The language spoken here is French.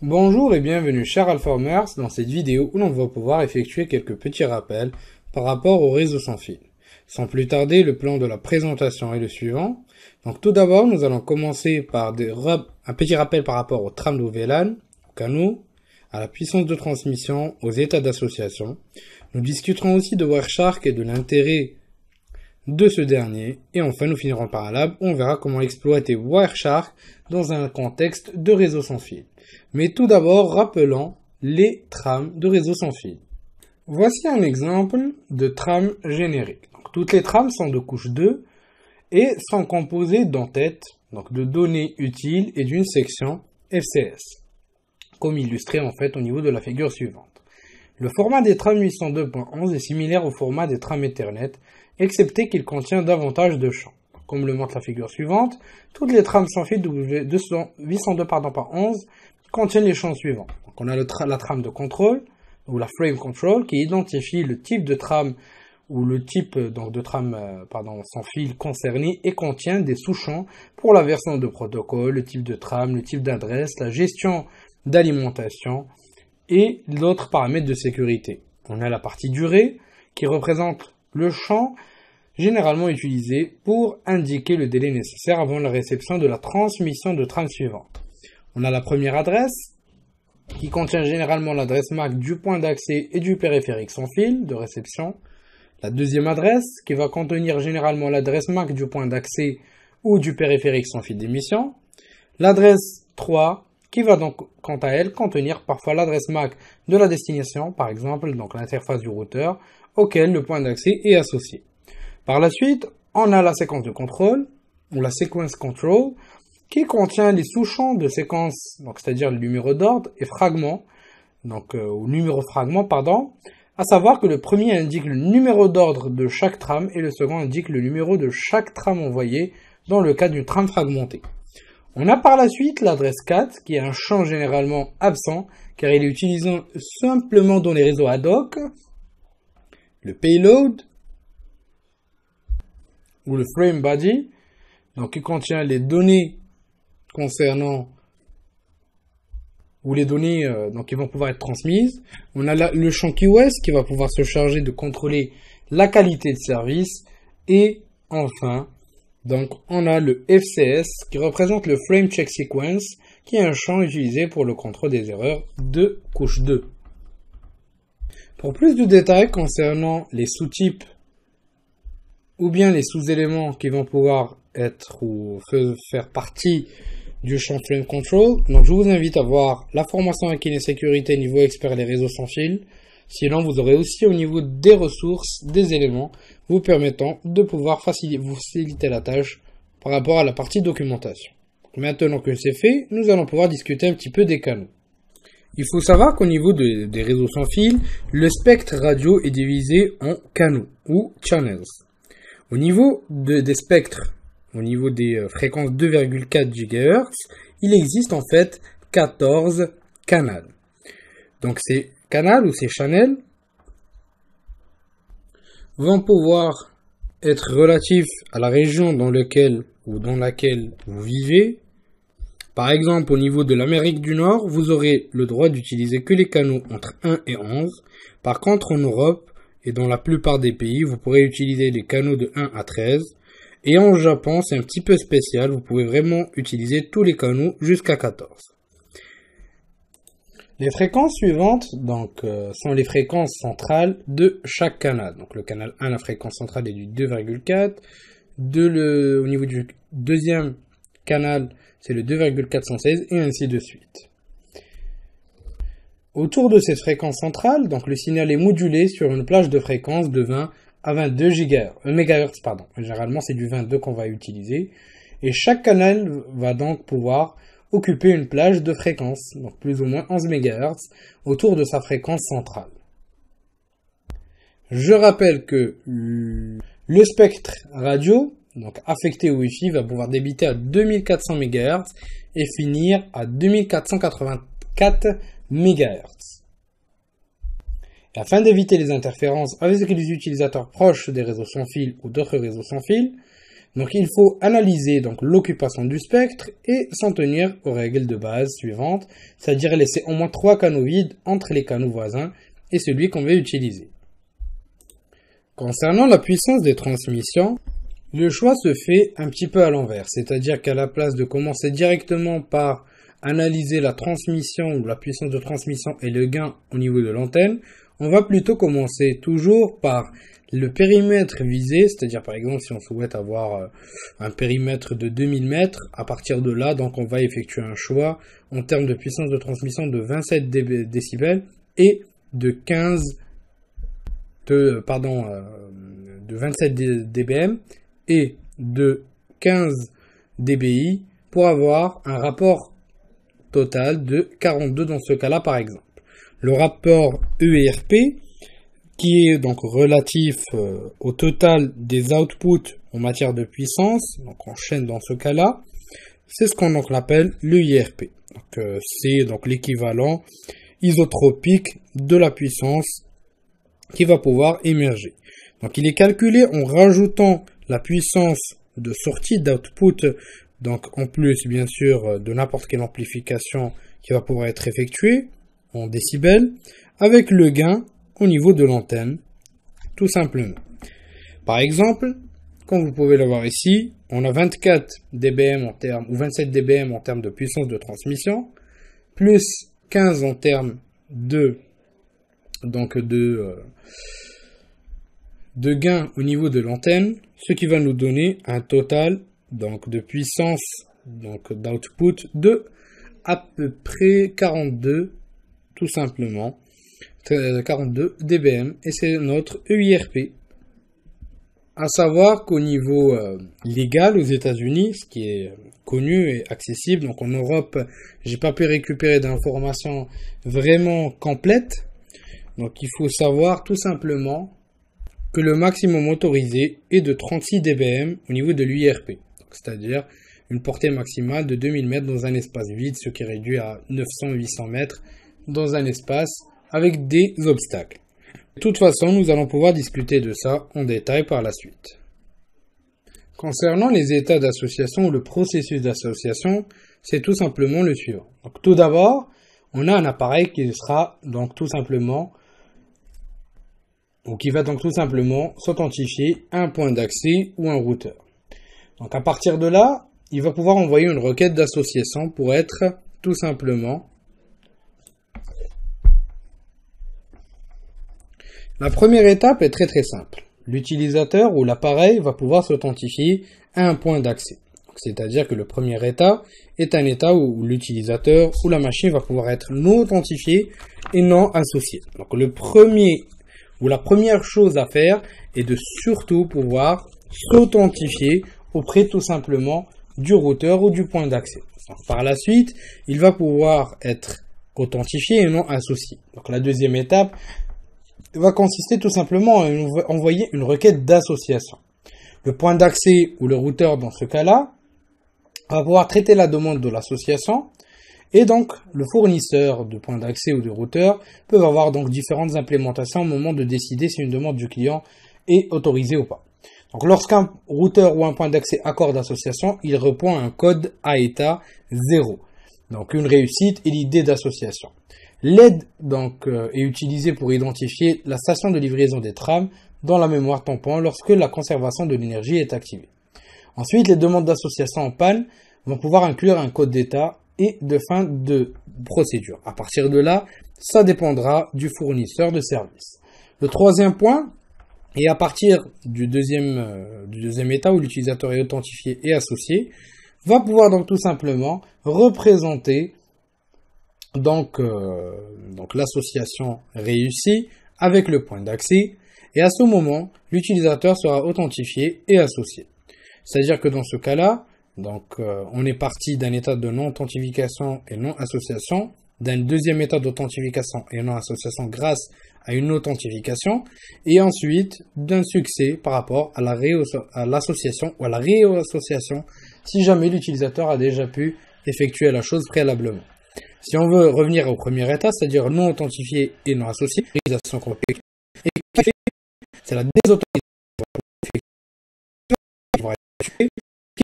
Bonjour et bienvenue chers Alphaomers dans cette vidéo où l'on va pouvoir effectuer quelques petits rappels par rapport au réseau sans fil. Sans plus tarder, le plan de la présentation est le suivant. Donc tout d'abord, nous allons commencer par un petit rappel par rapport aux trames de VLAN, aux canaux, à la puissance de transmission, aux états d'association. Nous discuterons aussi de Wireshark et de l'intérêt de ce dernier. Et enfin, nous finirons par un lab où on verra comment exploiter Wireshark dans un contexte de réseau sans fil. Mais tout d'abord, rappelons les trames de réseau sans fil. Voici un exemple de trame générique. Donc, toutes les trames sont de couche 2 et sont composées d'entêtes, donc de données utiles et d'une section FCS, comme illustré en fait au niveau de la figure suivante. Le format des trames 802.11 est similaire au format des trames Ethernet, excepté qu'il contient davantage de champs. Comme le montre la figure suivante, toutes les trames sans fil 802.11 contiennent les champs suivants. Donc on a la trame de contrôle, ou la frame control, qui identifie le type de trame ou le type de trame sans fil concerné et contient des sous-champs pour la version de protocole, le type de trame, le type d'adresse, la gestion d'alimentation et d'autres paramètres de sécurité. On a la partie durée qui représente le champ généralement utilisé pour indiquer le délai nécessaire avant la réception de la transmission de trame suivante. On a la première adresse qui contient généralement l'adresse MAC du point d'accès et du périphérique sans fil de réception. La deuxième adresse qui va contenir généralement l'adresse MAC du point d'accès ou du périphérique sans fil d'émission. L'adresse 3 qui va donc quant à elle contenir parfois l'adresse MAC de la destination, par exemple donc l'interface du routeur auquel le point d'accès est associé. Par la suite, on a la séquence de contrôle, ou la sequence control, qui contient les sous-champs de séquence, donc c'est-à-dire le numéro d'ordre et fragment, ou numéro fragment, à savoir que le premier indique le numéro d'ordre de chaque trame et le second indique le numéro de chaque trame envoyée dans le cas d'une trame fragmentée. On a par la suite l'adresse 4, qui est un champ généralement absent, car il est utilisé simplement dans les réseaux ad hoc, le payload, ou le frame body, donc qui contient les données concernant ou les données qui vont pouvoir être transmises. On a le champ QoS qui va pouvoir se charger de contrôler la qualité de service et enfin donc on a le FCS qui représente le frame check sequence qui est un champ utilisé pour le contrôle des erreurs de couche 2. Pour plus de détails concernant les sous-types ou bien les sous-éléments qui vont pouvoir être ou faire partie du champ Frame Control. Donc je vous invite à voir la formation Akine Sécurité niveau expert les réseaux sans fil. Sinon vous aurez aussi au niveau des ressources des éléments vous permettant de pouvoir vous faciliter la tâche par rapport à la partie documentation. Maintenant que c'est fait, nous allons pouvoir discuter un petit peu des canaux. Il faut savoir qu'au niveau des réseaux sans fil, le spectre radio est divisé en canaux ou channels. Au niveau des spectres, au niveau des fréquences 2,4 GHz, il existe en fait 14 canaux. Donc ces canaux ou ces channels vont pouvoir être relatifs à la région dans laquelle vous vivez. Par exemple, au niveau de l'Amérique du Nord, vous aurez le droit d'utiliser que les canaux entre 1 et 11. Par contre, en Europe, et dans la plupart des pays, vous pourrez utiliser les canaux de 1 à 13. Et en Japon, c'est un petit peu spécial, vous pouvez vraiment utiliser tous les canaux jusqu'à 14. Les fréquences suivantes sont les fréquences centrales de chaque canal. Donc le canal 1, la fréquence centrale est du 2,4. Au niveau du deuxième canal, c'est le 2,416 et ainsi de suite. Autour de cette fréquence centrale, donc le signal est modulé sur une plage de fréquence de 20 à 22 MHz. Généralement, c'est du 22 qu'on va utiliser. Et chaque canal va donc pouvoir occuper une plage de fréquence, donc plus ou moins 11 MHz, autour de sa fréquence centrale. Je rappelle que le spectre radio, donc affecté au Wi-Fi, va pouvoir débuter à 2400 MHz et finir à 2484 MHz. Et afin d'éviter les interférences avec les utilisateurs proches des réseaux sans fil ou d'autres réseaux sans fil, Donc il faut analyser donc l'occupation du spectre et s'en tenir aux règles de base suivantes, c'est-à-dire laisser au moins 3 canaux vides entre les canaux voisins et celui qu'on veut utiliser. Concernant la puissance des transmissions, le choix se fait un petit peu à l'envers, c'est-à-dire qu'à la place de commencer directement par analyser la transmission ou la puissance de transmission et le gain au niveau de l'antenne, on va plutôt commencer toujours par le périmètre visé, c'est-à-dire par exemple si on souhaite avoir un périmètre de 2000 mètres, à partir de là, donc on va effectuer un choix en termes de puissance de transmission de 27 décibels et de 27 dBm et de 15 dBi pour avoir un rapport total de 42 dans ce cas-là par exemple. Le rapport ERP qui est donc relatif au total des outputs en matière de puissance, donc en chaîne dans ce cas-là, c'est ce qu'on appelle l'EIRP. C'est donc l'équivalent isotropique de la puissance qui va pouvoir émerger. Donc il est calculé en rajoutant la puissance de sortie d'output, donc en plus bien sûr de n'importe quelle amplification qui va pouvoir être effectuée en décibels, avec le gain au niveau de l'antenne, tout simplement. Par exemple, comme vous pouvez le voir ici, on a 24 dBm en termes, ou 27 dBm en termes de puissance de transmission, plus 15 en termes de gain au niveau de l'antenne, ce qui va nous donner un total donc de puissance d'output de à peu près 42, tout simplement 42 dBm, et c'est notre EIRP. À savoir qu'au niveau légal aux États-Unis, ce qui est connu et accessible, donc en Europe, j'ai pas pu récupérer d'informations vraiment complètes. Donc il faut savoir tout simplement que le maximum autorisé est de 36 dBm au niveau de l'EIRP, c'est-à-dire une portée maximale de 2000 mètres dans un espace vide, ce qui réduit à 900-800 mètres dans un espace avec des obstacles. De toute façon, nous allons pouvoir discuter de ça en détail par la suite. Concernant les états d'association ou le processus d'association, c'est tout simplement le suivant. Donc, tout d'abord, on a un appareil qui sera donc tout simplement, ou qui va donc tout simplement s'authentifier à un point d'accès ou un routeur. Donc à partir de là, il va pouvoir envoyer une requête d'association pour être tout simplement. La première étape est très simple. L'utilisateur ou l'appareil va pouvoir s'authentifier à un point d'accès. C'est-à-dire que le premier état est un état où l'utilisateur ou la machine va pouvoir être non authentifié et non associé. Donc le premier ou la première chose à faire est de surtout pouvoir s'authentifier auprès tout simplement du routeur ou du point d'accès. Par la suite, il va pouvoir être authentifié et non associé. Donc la deuxième étape va consister tout simplement à envoyer une requête d'association. Le point d'accès ou le routeur dans ce cas-là va pouvoir traiter la demande de l'association et donc le fournisseur de point d'accès ou de routeur peut avoir donc différentes implémentations au moment de décider si une demande du client est autorisée ou pas. Donc lorsqu'un routeur ou un point d'accès accorde association, il répond à un code à état 0. Donc une réussite et l'idée d'association. L'aide donc est utilisée pour identifier la station de livraison des trames dans la mémoire tampon lorsque la conservation de l'énergie est activée. Ensuite, les demandes d'association en panne vont pouvoir inclure un code d'état et de fin de procédure. À partir de là, ça dépendra du fournisseur de service. Le troisième point, et à partir du deuxième état où l'utilisateur est authentifié et associé, va pouvoir donc tout simplement représenter donc l'association réussie avec le point d'accès, et à ce moment, l'utilisateur sera authentifié et associé. C'est-à-dire que dans ce cas-là, on est parti d'un état de non-authentification et non-association, d'un deuxième état d'authentification et non-association grâce à une authentification, et ensuite d'un succès par rapport à l'association ou à la réassociation si jamais l'utilisateur a déjà pu effectuer la chose préalablement. Si on veut revenir au premier état, c'est-à-dire non authentifié et non associé, c'est la désautorisation tuer